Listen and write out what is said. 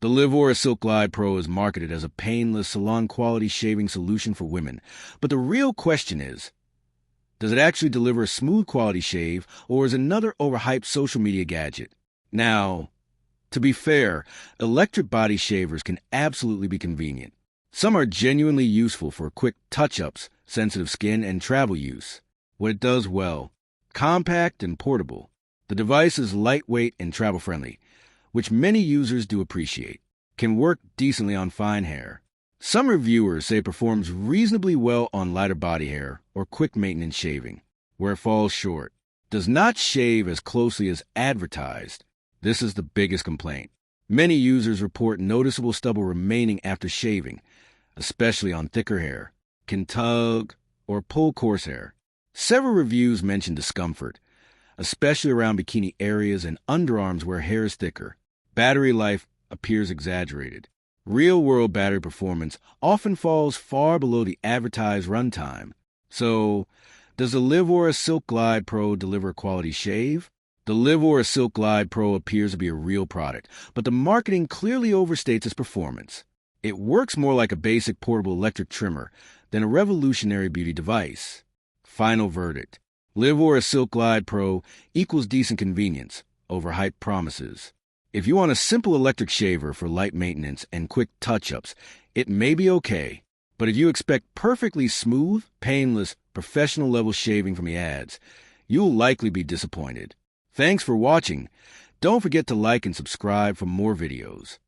The Livora Silk Glide Pro is marketed as a painless, salon-quality shaving solution for women. But the real question is, does it actually deliver a smooth quality shave, or is it another overhyped social media gadget? Now, to be fair, electric body shavers can absolutely be convenient. Some are genuinely useful for quick touch-ups, sensitive skin, and travel use. What it does well: compact and portable. The device is lightweight and travel-friendly, which many users do appreciate. Can work decently on fine hair. Some reviewers say it performs reasonably well on lighter body hair or quick maintenance shaving. Where it falls short: does not shave as closely as advertised. This is the biggest complaint. Many users report noticeable stubble remaining after shaving, especially on thicker hair, can tug or pull coarse hair. Several reviews mention discomfort, especially around bikini areas and underarms where hair is thicker. Battery life appears exaggerated. Real-world battery performance often falls far below the advertised runtime. So, does the Livora Silk Glide Pro deliver a quality shave? The Livora Silk Glide Pro appears to be a real product, but the marketing clearly overstates its performance. It works more like a basic portable electric trimmer than a revolutionary beauty device. Final verdict: Livora Silk Glide Pro equals decent convenience over hype promises. If you want a simple electric shaver for light maintenance and quick touch-ups, it may be okay. But if you expect perfectly smooth, painless, professional-level shaving from the ads, you'll likely be disappointed. Thanks for watching. Don't forget to like and subscribe for more videos.